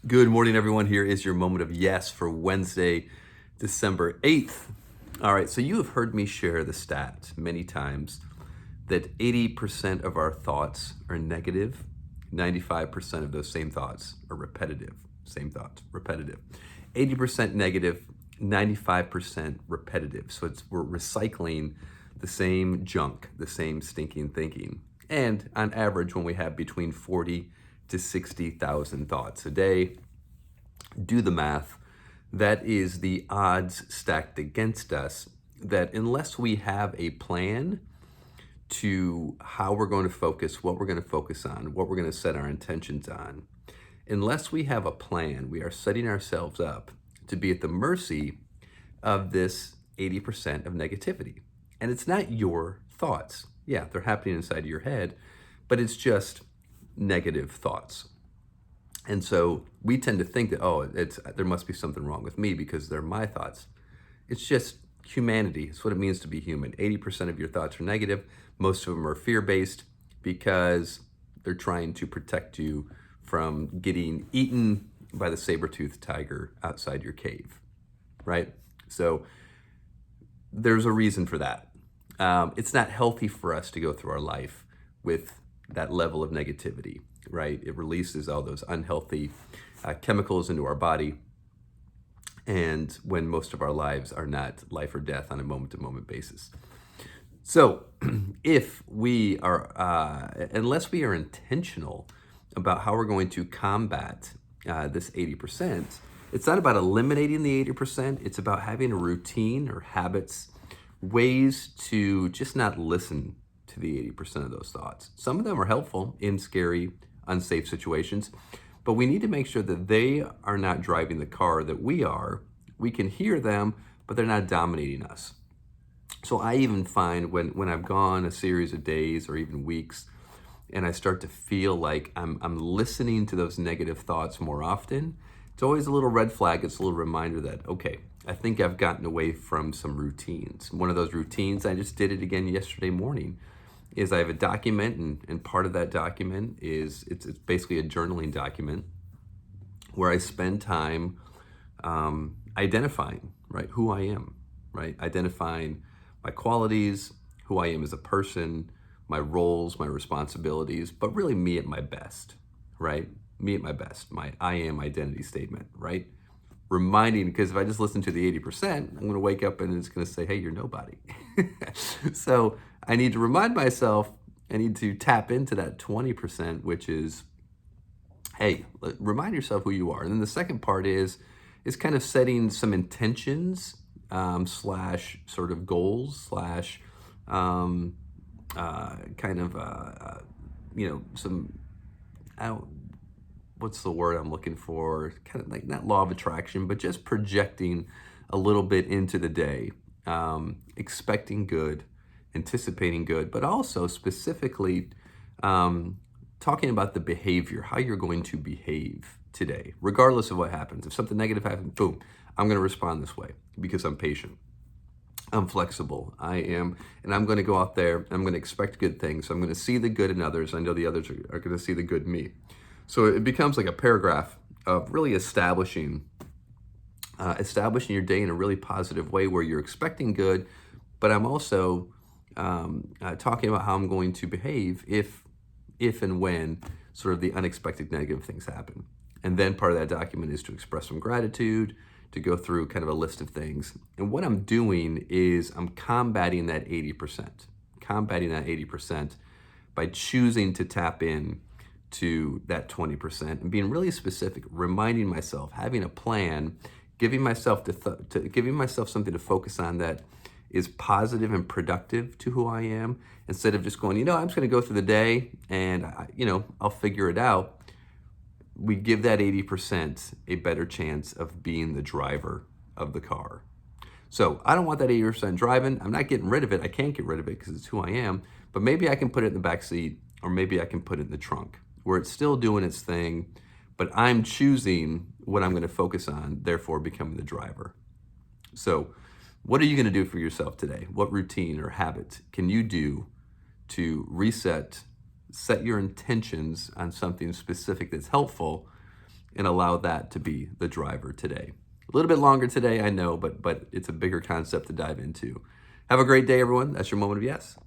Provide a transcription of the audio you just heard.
Good morning, everyone. Here is your moment of yes for Wednesday, December 8th. All right, so you have heard me share the stat many times that 80% of our thoughts are negative, 95% of those same thoughts are repetitive. Same thoughts, repetitive. 80% negative, 95% repetitive. So we're recycling the same junk, the same stinking thinking. And on average, when we have between 40 to 60,000 thoughts a day, do the math. That is the odds stacked against us that unless we have a plan to how we're going to focus, what we're going to focus on, what we're going to set our intentions on, unless we have a plan, we are setting ourselves up to be at the mercy of this 80% of negativity. And it's not your thoughts. Yeah, they're happening inside of your head, but it's just negative thoughts. And so we tend to think that, there must be something wrong with me because they're my thoughts. It's just humanity. It's what it means to be human. 80% of your thoughts are negative. Most of them are fear-based because they're trying to protect you from getting eaten by the saber-toothed tiger outside your cave, right? So there's a reason for that. It's not healthy for us to go through our life with that level of negativity, right? It releases all those unhealthy chemicals into our body. And when most of our lives are not life or death on a moment-to-moment basis. So if we are, unless we are intentional about how we're going to combat this 80%, it's not about eliminating the 80%. It's about having a routine or habits, ways to just not listen to the 80% of those thoughts. Some of them are helpful in scary, unsafe situations, but we need to make sure that they are not driving the car that we are. We can hear them, but they're not dominating us. So I even find when I've gone a series of days or even weeks, and I start to feel like I'm listening to those negative thoughts more often, it's always a little red flag. It's a little reminder that, okay, I think I've gotten away from some routines. One of those routines, I just did it again yesterday morning, is I have a document, and part of that document is it's basically a journaling document where I spend time identifying, right, who I am, right, identifying my qualities, who I am as a person, my roles, my responsibilities, but really me at my best, right? Me at my best, my I am identity statement, right? Reminding, because if I just listen to the 80%, I'm going to wake up and it's going to say, hey, you're nobody. So I need to remind myself, I need to tap into that 20%, which is, hey, remind yourself who you are. And then the second part is kind of setting some intentions slash sort of goals slash some what's the word I'm looking for? Kind of like not law of attraction, but just projecting a little bit into the day, expecting good, anticipating good, but also specifically talking about the behavior, how you're going to behave today, regardless of what happens. If something negative happens, boom, I'm going to respond this way because I'm patient. I'm flexible. I am, and I'm going to go out there. I'm going to expect good things. I'm going to see the good in others. I know the others are going to see the good in me. So it becomes like a paragraph of really establishing your day in a really positive way where you're expecting good, but I'm also talking about how I'm going to behave if and when sort of the unexpected negative things happen. And then part of that document is to express some gratitude, to go through kind of a list of things. And what I'm doing is I'm combating that 80% by choosing to tap in to that 20% and being really specific, reminding myself, having a plan, giving myself giving myself something to focus on that is positive and productive to who I am, instead of just going, I'm just going to go through the day and I'll figure it out. We give that 80% a better chance of being the driver of the car. So I don't want that 80% driving. I'm not getting rid of it. I can't get rid of it because it's who I am, but maybe I can put it in the back seat, or maybe I can put it in the trunk where it's still doing its thing, but I'm choosing what I'm going to focus on, therefore becoming the driver. So what are you going to do for yourself today? What routine or habit can you do to reset, set your intentions on something specific that's helpful, and allow that to be the driver today. A little bit longer today, I know, but it's a bigger concept to dive into. Have a great day, everyone. That's your moment of yes.